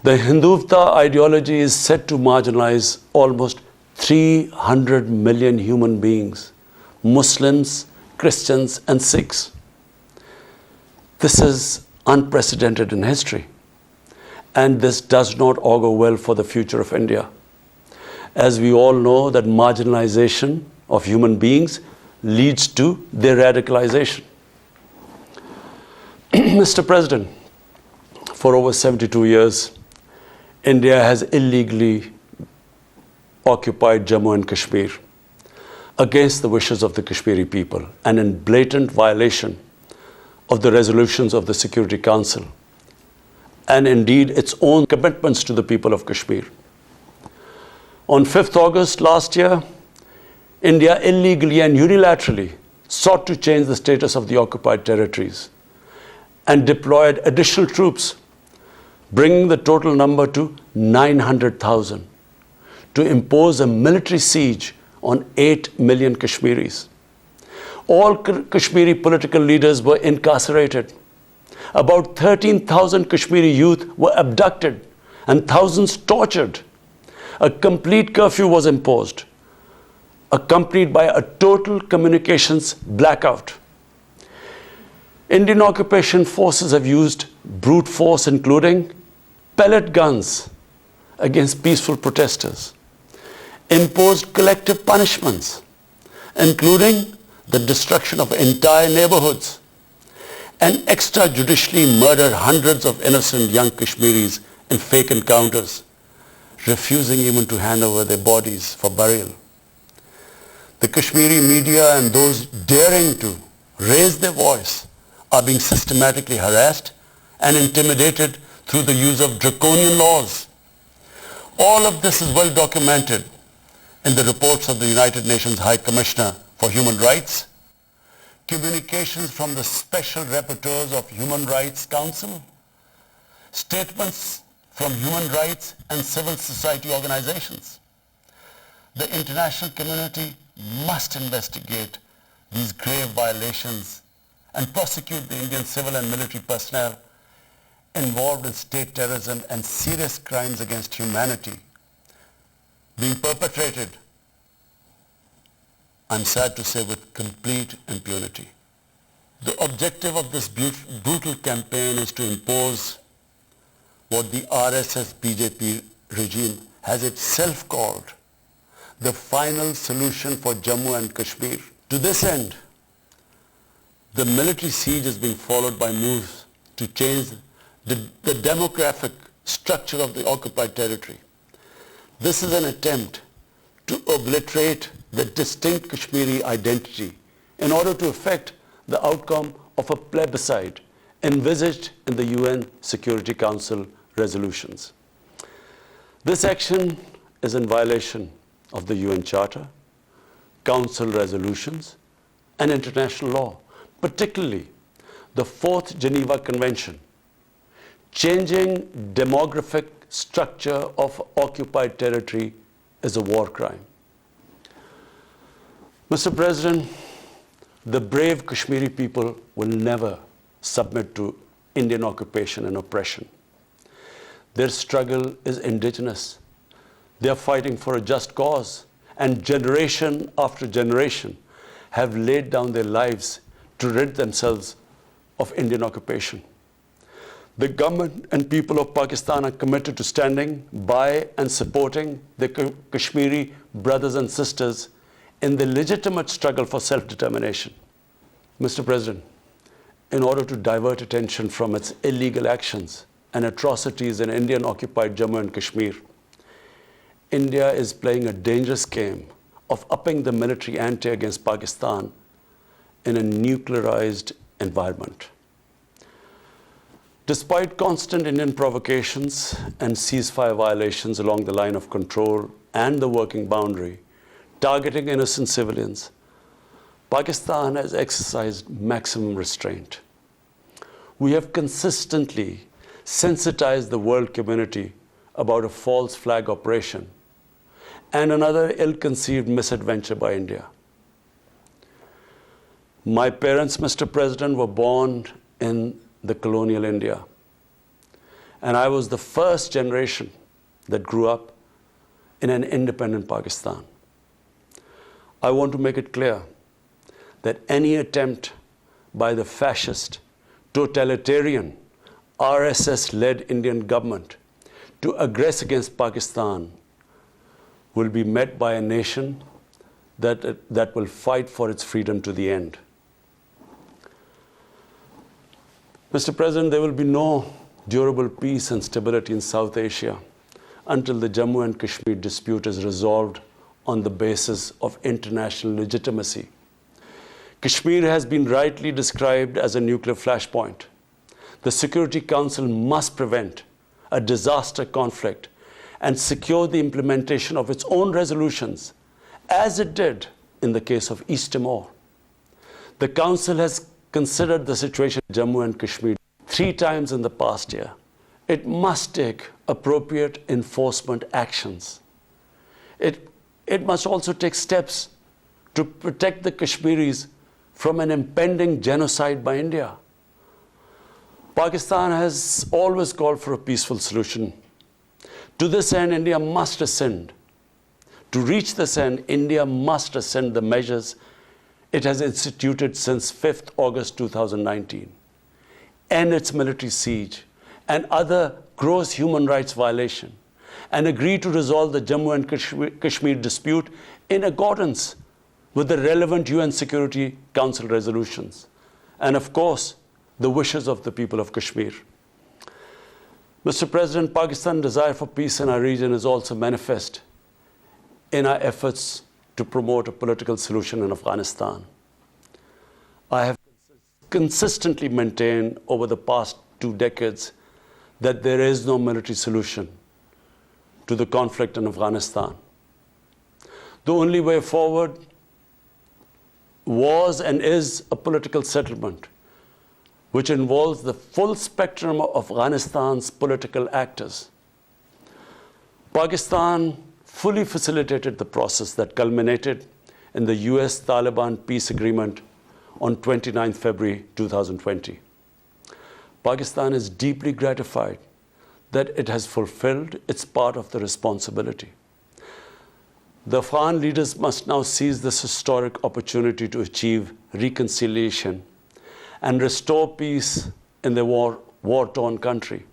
The Hindutva ideology is set to marginalize almost 300 million human beings, Muslims, Christians, and Sikhs. This is unprecedented in history, and this does not augur well for the future of India. As we all know, that marginalization of human beings leads to their radicalization. Mr. President, for over 72 years, India has illegally occupied Jammu and Kashmir against the wishes of the Kashmiri people and in blatant violation of the resolutions of the Security Council and indeed its own commitments to the people of Kashmir. On 5th August last year, India illegally and unilaterally sought to change the status of the occupied territories and deployed additional troops, bringing the total number to 900,000, to impose a military siege on 8 million Kashmiris. All Kashmiri political leaders were incarcerated. About 13,000 Kashmiri youth were abducted and thousands tortured. A complete curfew was imposed, accompanied by a total communications blackout. Indian occupation forces have used brute force, including pellet guns against peaceful protesters, imposed collective punishments, including the destruction of entire neighborhoods, and extrajudicially murdered hundreds of innocent young Kashmiris in fake encounters, refusing even to hand over their bodies for burial. The Kashmiri media and those daring to raise their voice are being systematically harassed and intimidated through the use of draconian laws. All of this is well documented in the reports of the United Nations High Commissioner for Human Rights, communications from the Special Rapporteurs of Human Rights Council, statements from human rights and civil society organizations. The international community must investigate these grave violations and prosecute the Indian civil and military personnel involved in state terrorism and serious crimes against humanity being perpetrated, I'm sad to say, with complete impunity. The objective of this brutal campaign is to impose what the RSS-BJP regime has itself called the final solution for Jammu and Kashmir. To this end, the military siege is being followed by moves to change the demographic structure of the occupied territory. This is an attempt to obliterate the distinct Kashmiri identity in order to affect the outcome of a plebiscite envisaged in the UN Security Council resolutions. This action is in violation of the UN Charter, Council resolutions, and international law, particularly the 4th Geneva Convention. Changing demographic structure of occupied territory is a war crime. Mr. President, the brave Kashmiri people will never submit to Indian occupation and oppression. Their struggle is indigenous. They are fighting for a just cause, and generation after generation have laid down their lives to rid themselves of Indian occupation. The government and people of Pakistan are committed to standing by and supporting their Kashmiri brothers and sisters in the legitimate struggle for self-determination. Mr. President, in order to divert attention from its illegal actions and atrocities in Indian-occupied Jammu and Kashmir, India is playing a dangerous game of upping the military ante against Pakistan in a nuclearized environment. Despite constant Indian provocations and ceasefire violations along the line of control and the working boundary, targeting innocent civilians, Pakistan has exercised maximum restraint. We have consistently sensitized the world community about a false flag operation and another ill-conceived misadventure by India. My parents, Mr. President, were born in the colonial India. And I was the first generation that grew up in an independent Pakistan. I want to make it clear that any attempt by the fascist, totalitarian, RSS-led Indian government to aggress against Pakistan will be met by a nation that will fight for its freedom to the end. Mr. President, there will be no durable peace and stability in South Asia until the Jammu and Kashmir dispute is resolved on the basis of international legitimacy. Kashmir has been rightly described as a nuclear flashpoint. The Security Council must prevent a disaster conflict and secure the implementation of its own resolutions, as it did in the case of East Timor. The Council has considered the situation in Jammu and Kashmir 3 times in the past year. It must take appropriate enforcement actions. It must also take steps to protect the Kashmiris from an impending genocide by India. Pakistan has always called for a peaceful solution. To this end, India must rescind. To reach this end, India must rescind the measures it has instituted since 5th August 2019, end its military siege and other gross human rights violation, and agree to resolve the Jammu and Kashmir dispute in accordance with the relevant UN Security Council resolutions, and of course, the wishes of the people of Kashmir. Mr. President, Pakistan's desire for peace in our region is also manifest in our efforts to promote a political solution in Afghanistan. I have consistently maintained over the past 2 decades that there is no military solution to the conflict in Afghanistan. The only way forward was and is a political settlement, which involves the full spectrum of Afghanistan's political actors. Pakistan fully facilitated the process that culminated in the US-Taliban peace agreement on 29 February 2020. Pakistan is deeply gratified that it has fulfilled its part of the responsibility. The Afghan leaders must now seize this historic opportunity to achieve reconciliation and restore peace in the war-torn country.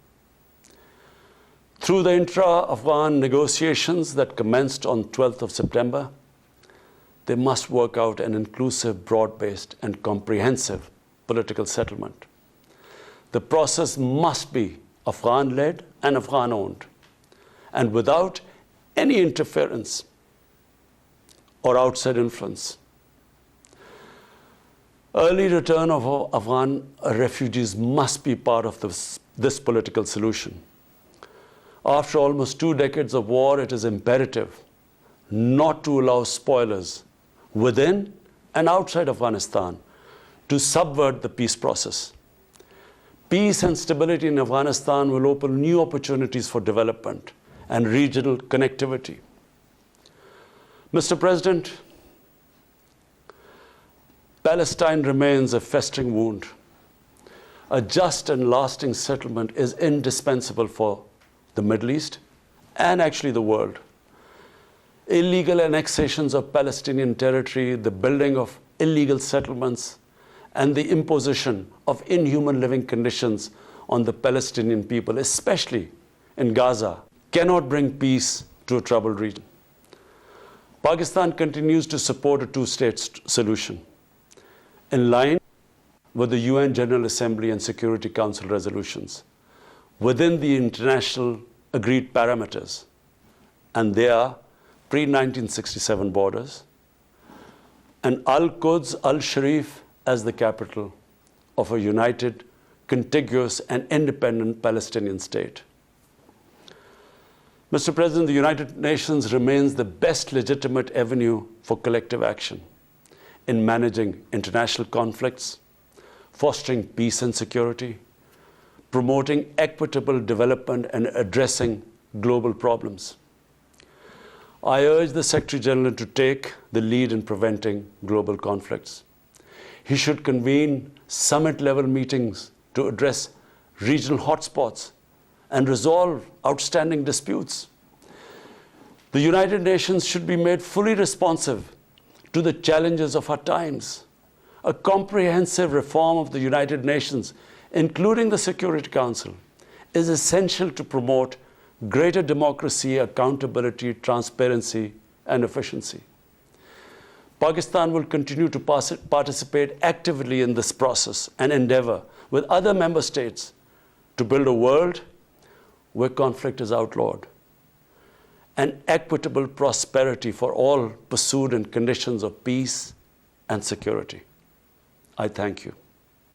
Through the intra-Afghan negotiations that commenced on 12th of September, they must work out an inclusive, broad-based, and comprehensive political settlement. The process must be Afghan-led and Afghan-owned, and without any interference or outside influence. Early return of Afghan refugees must be part of this political solution. After almost 2 decades of war, it is imperative not to allow spoilers within and outside Afghanistan to subvert the peace process. Peace and stability in Afghanistan will open new opportunities for development and regional connectivity. Mr. President, Palestine remains a festering wound. A just and lasting settlement is indispensable for the Middle East and actually the world. Illegal annexations of Palestinian territory, the building of illegal settlements, and the imposition of inhuman living conditions on the Palestinian people, especially in Gaza, cannot bring peace to a troubled region. Pakistan continues to support a 2-state solution in line with the UN General Assembly and Security Council resolutions within the international agreed parameters, and they are pre-1967 borders, and Al-Quds, Al-Sharif as the capital of a united, contiguous, and independent Palestinian state. Mr. President, the United Nations remains the best legitimate avenue for collective action in managing international conflicts, fostering peace and security, promoting equitable development, and addressing global problems. I urge the Secretary General to take the lead in preventing global conflicts. He should convene summit-level meetings to address regional hotspots and resolve outstanding disputes. The United Nations should be made fully responsive to the challenges of our times. A comprehensive reform of the United Nations, including the Security Council, is essential to promote greater democracy, accountability, transparency, and efficiency. Pakistan will continue to participate actively in this process and endeavor with other member states to build a world where conflict is outlawed and equitable prosperity for all pursued in conditions of peace and security. I thank you.